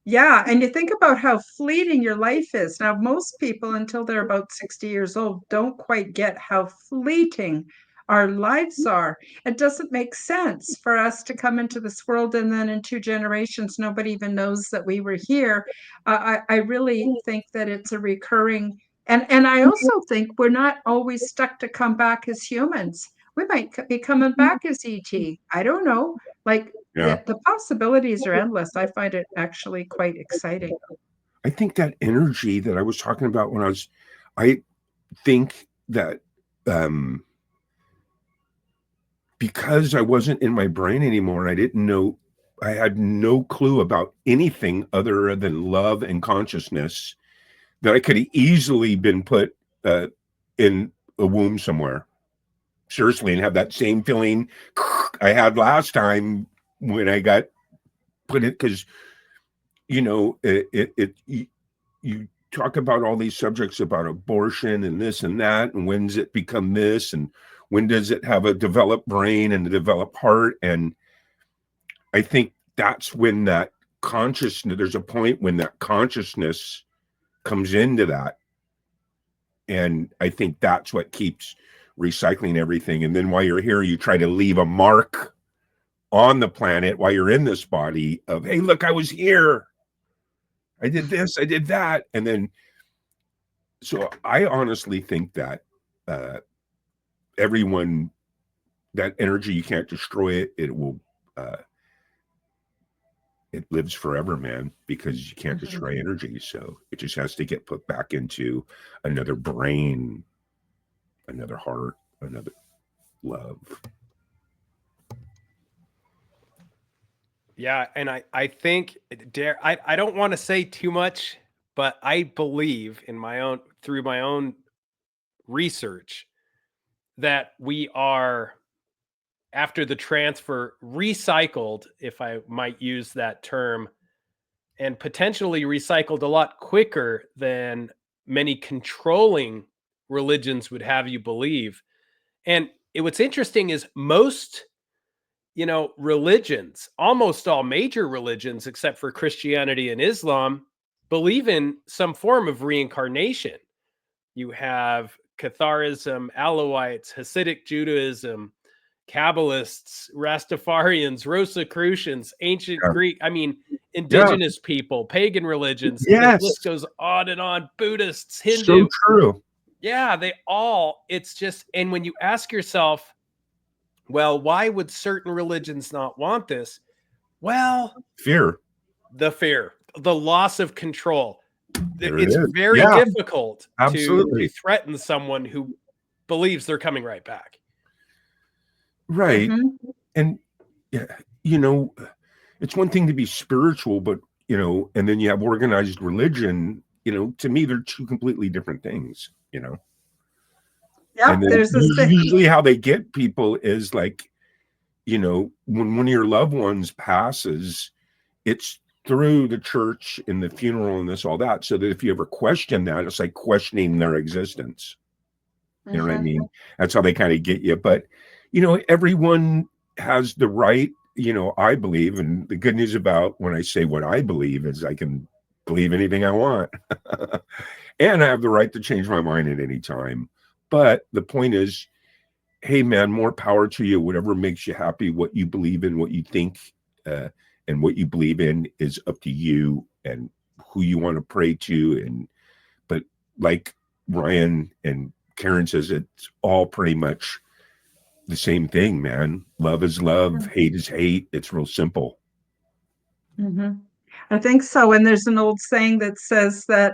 Yeah. And you think about how fleeting your life is. Now, most people, until they're about 60 years old, don't quite get how fleeting our lives are. It doesn't make sense for us to come into this world and then in 2 generations, nobody even knows that we were here. I really think that it's a recurring, and I also think we're not always stuck to come back as humans. We might be coming back as ET. I don't know. Like, Yeah. the possibilities are endless. I find it actually quite exciting. I think that energy that I was talking about I think that because I wasn't in my brain anymore, I didn't know, I had no clue about anything other than love and consciousness, that I could have easily been put in a womb somewhere, seriously, and have that same feeling I had last time when I got put it. Because you talk about all these subjects about abortion and this and that, and when does it become this, and when does it have a developed brain and a developed heart? And I think that's when that consciousness, there's a point when that consciousness comes into that. And I think that's what keeps recycling everything. And then while you're here, you try to leave a mark on the planet while you're in this body of, hey, look, I was here. I did this, I did that. And then, so I honestly think that everyone, that energy, you can't destroy it. It will, it lives forever, man, because you can't destroy energy. So it just has to get put back into another brain, another heart, another love. Yeah. And I think, I don't want to say too much, but I believe through my own research, that we are, after the transfer, recycled, if I might use that term, and potentially recycled a lot quicker than many controlling religions would have you believe. And what's interesting is most, religions, almost all major religions, except for Christianity and Islam, believe in some form of reincarnation. You have Catharism, Alawites, Hasidic Judaism, Kabbalists, Rastafarians, Rosicrucians, ancient Greek, indigenous people, pagan religions. Yes. The list goes on and on. Buddhists, Hindu. So true. Yeah, it's just, and when you ask yourself, well, why would certain religions not want this? Well, the fear, the loss of control. It's very difficult to threaten someone who believes they're coming right back. Right. Mhm. And yeah, you know, it's one thing to be spiritual, but you know, and then you have organized religion, you know, to me they're two completely different things, you know. Yep, And then there's this thing. usually how they get people is like, you know, when one of your loved ones passes, it's through the church and the funeral and this all that, so that if you ever question that, it's like questioning their existence. You know what I Mhm. mean? That's how they kind of get you. But you know, everyone has the right, you know, I believe, and the good news about when I say what I believe is I can believe anything I want. And I have the right to change my mind at any time. But the point is, hey man, more power to you. Whatever makes you happy, what you believe in, what you think, uh, and what you believe in is up to you and who you want to pray to. And but like Ryan and Karen says, it's all pretty much the same thing, man. Love is love, hate is hate. It's real simple. Mhm. I think so. And there's an old saying that says that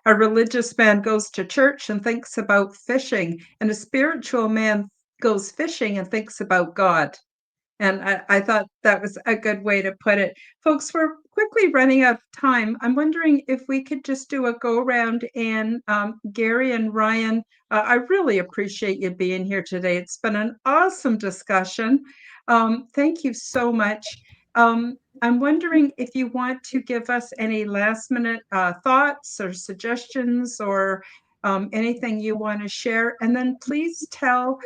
a religious man goes to church and thinks about fishing, and a spiritual man goes fishing and thinks about God. And I thought that was a good way to put it. Folks, we're quickly running out of time. I'm wondering if we could just do a go round, and Gary and Ryan, I really appreciate you being here today. It's been an awesome discussion. Thank you so much. I'm wondering if you want to give us any last minute thoughts or suggestions, or anything you want to share. And then please tell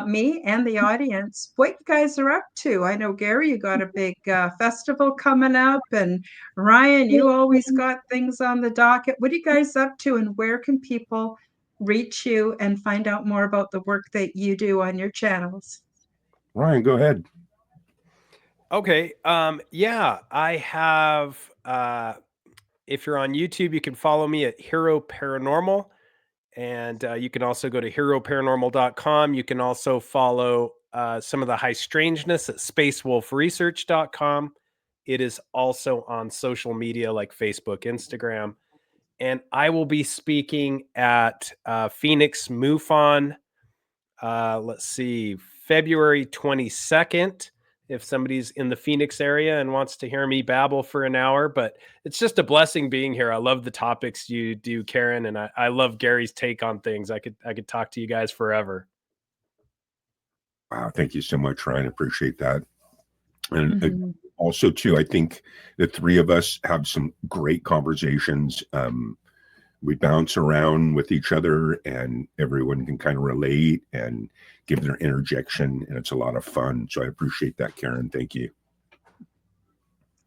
me and the audience what you guys are up to. I know, Gary, you got a big festival coming up, and Ryan, you always got things on the docket. What are you guys up to, and where can people reach you and find out more about the work that you do on your channels? Ryan, go ahead. Okay. Yeah, I have, if you're on YouTube, you can follow me at Hero Paranormal. And you can also go to heroparanormal.com. You can also follow some of the high strangeness at spacewolfresearch.com. It is also on social media like Facebook, Instagram. And I will be speaking at Phoenix MUFON, let's see, February 22nd. If somebody's in the Phoenix area and wants to hear me babble for an hour, but it's just a blessing being here. I love the topics you do, Karen, and I love Gary's take on things. I could talk to you guys forever. Wow, thank you so much, Ryan. Appreciate that. And Mhm. also, too, I think the three of us have some great conversations. We bounce around with each other, and everyone can kind of relate and give their interjection, and it's a lot of fun. So I appreciate that, Karen. Thank you.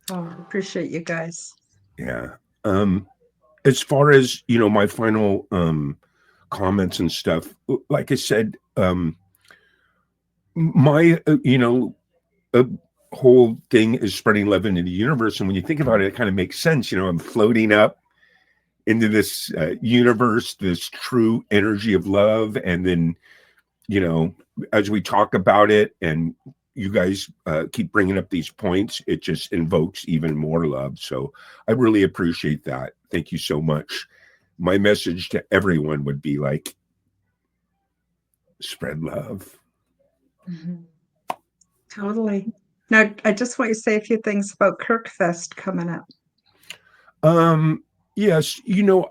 Oh, I appreciate you guys. Yeah. As far as, you know, my final comments and stuff, like I said, my you know, a whole thing is spreading love into the universe, and when you think about it, it kind of makes sense. You know, I'm floating up into this universe, this true energy of love, and then, you know, as we talk about it and you guys keep bringing up these points, it just invokes even more love. So I really appreciate that. Thank you so much. My message to everyone would be like, spread love. Mhm. Totally. Now, I just want you to say a few things about Kirkfest coming up. Yes, you know,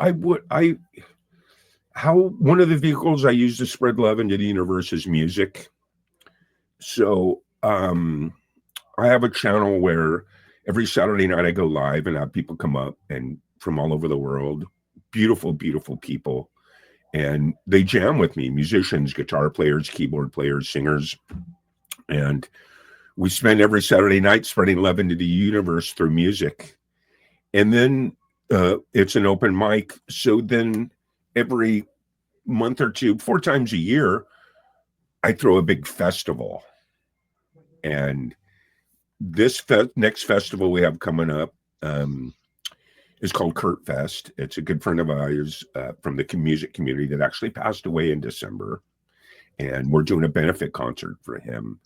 how one of the vehicles I use to spread love into the universe is music. So I have a channel where every Saturday night I go live and have people come up and from all over the world, beautiful, beautiful people, and they jam with me, musicians, guitar players, keyboard players, singers, and we spend every Saturday night spreading love into the universe through music. And then it's an open mic. So then every month or two, 4 times a year, I throw a big festival. And this next festival we have coming up is called Kurt Fest. It's a good friend of ours from the music community that actually passed away in December. And we're doing a benefit concert for him.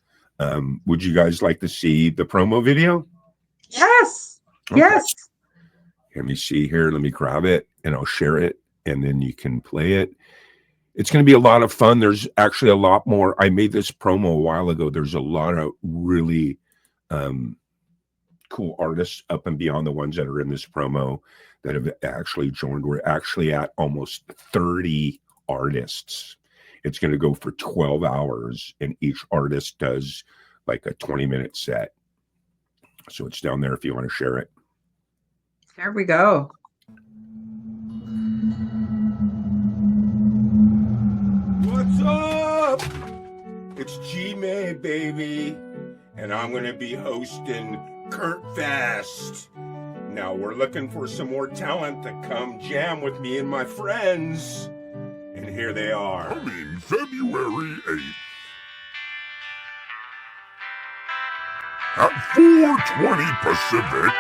Would you guys like to see the promo video? Yes. Okay. Yes. Let me see here. Let me grab it and I'll share it and then you can play it. It's going to be a lot of fun. There's actually a lot more. I made this promo a while ago. There's a lot of really cool artists up and beyond the ones that are in this promo that have actually joined. We're actually at almost 30 artists. It's going to go for 12 hours, and each artist does like a 20-minute set. So it's down there if you want to share it. There we go. What's up? It's G-May, baby, and I'm going to be hosting Kurt Fest. Now we're looking for some more talent to come jam with me and my friends. And here they are. Coming February 8th at 4:20 Pacific.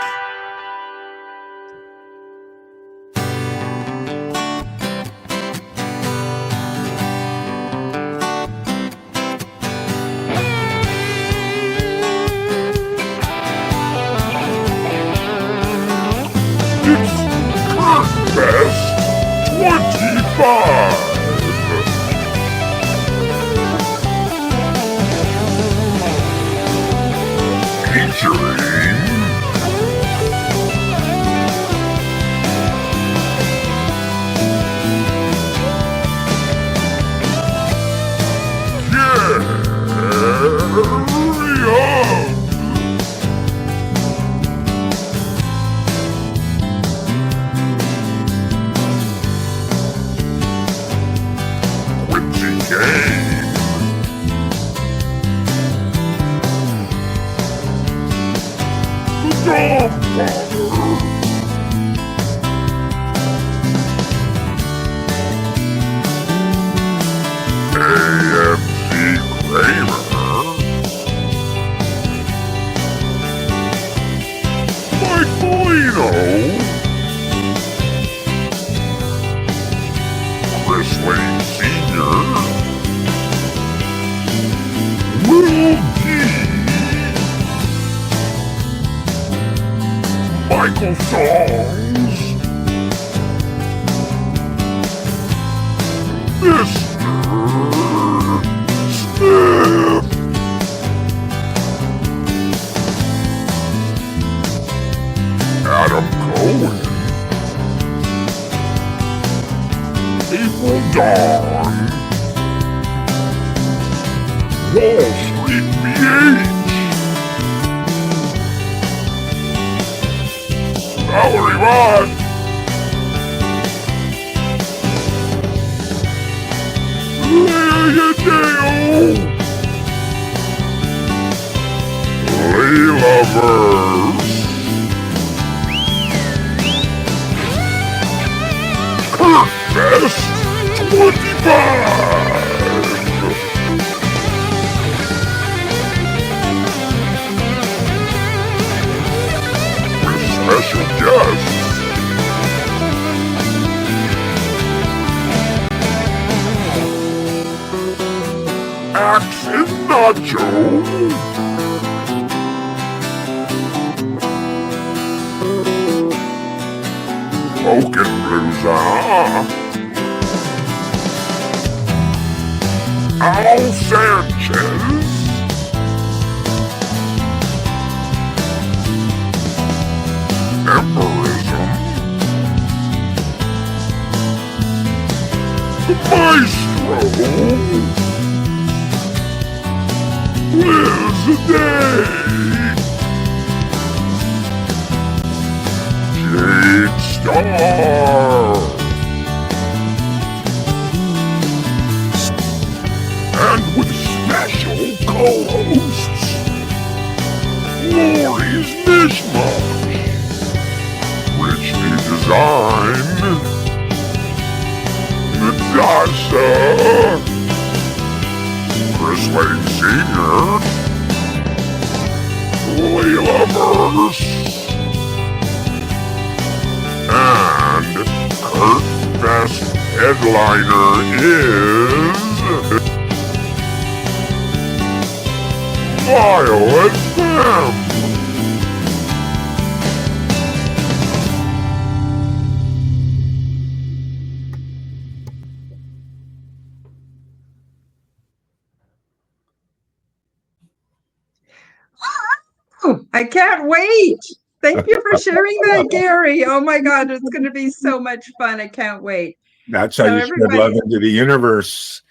Oh, I can't wait. Thank you for sharing that, Gary. Oh my God, it's going to be so much fun. I can't wait. That's how So you spread love everybody, into the universe.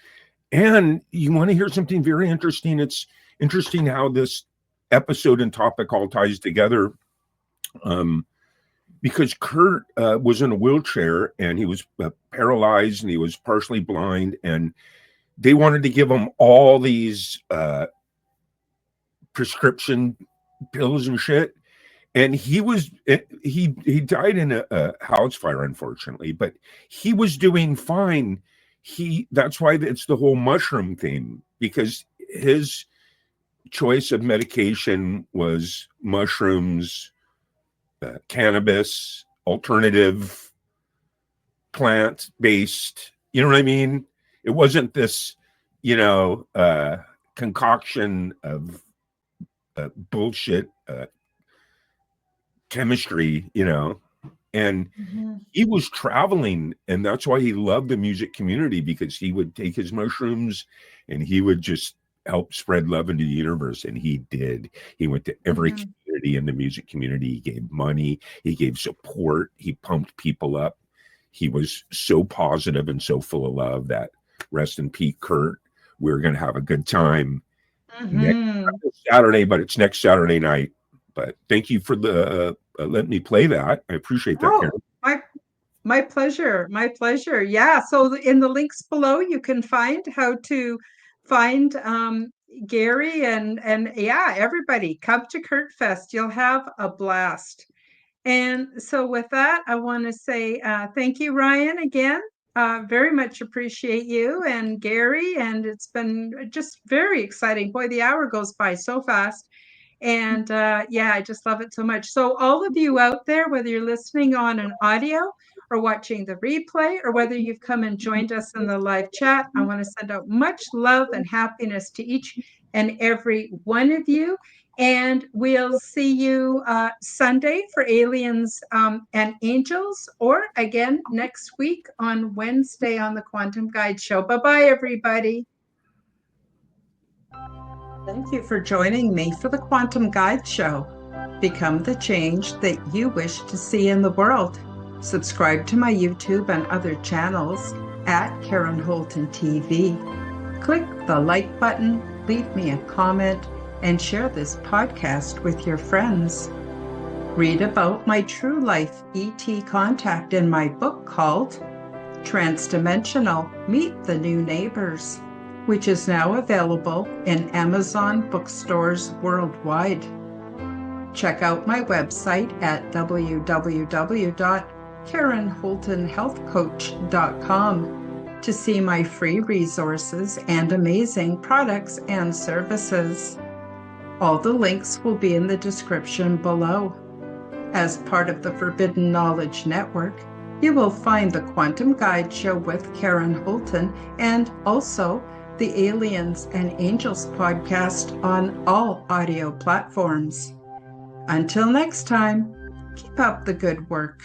And you want to hear something very interesting? It's interesting how this episode and topic all ties together. Because Kurt was in a wheelchair and he was paralyzed and he was partially blind, and they wanted to give him all these prescription pills and shit. And he died in a house fire, unfortunately, but he was doing fine. That's why it's the whole mushroom thing, because his choice of medication was mushrooms, cannabis, alternative plant based. You know what I mean? It wasn't this, concoction of bullshit chemistry, and he was traveling, and that's why he loved the music community, because he would take his mushrooms and he would just help spread love into the universe. And he did. He went to every community in the music community. He gave money, he gave support, he pumped people up. He was so positive and so full of love that, rest in peace, Kurt. We're going to have a good time next Saturday, but it's next Saturday night. But thank you for the letting me play that. I appreciate that, Karen. My pleasure. My pleasure. Yeah. So in the links below, you can find how to find Gary and yeah, everybody come to Kurt Fest. You'll have a blast. And so with that, I want to say thank you, Ryan, again. Very much appreciate you and Gary. And it's been just very exciting. Boy, the hour goes by so fast. And yeah, I just love it so much. So all of you out there, whether you're listening on an audio or watching the replay, or whether you've come and joined us in the live chat, I want to send out much love and happiness to each and every one of you. And we'll see you Sunday for Aliens and Angels, or again next week on Wednesday on the Quantum Guide Show. Bye-bye, everybody. Thank you for joining me for the Quantum Guide Show. Become the change that you wish to see in the world. Subscribe to my YouTube and other channels at Karen Holton TV. Click the like button, leave me a comment, and share this podcast with your friends. Read about my true life ET contact in my book called Transdimensional: Meet the New Neighbors, which is now available in Amazon bookstores worldwide. Check out my website at www.karenholtonhealthcoach.com to see my free resources and amazing products and services. All the links will be in the description below. As part of the Forbidden Knowledge Network, you will find the Quantum Guide Show with Karen Holton and also the Aliens and Angels podcast on all audio platforms. Until next time, keep up the good work.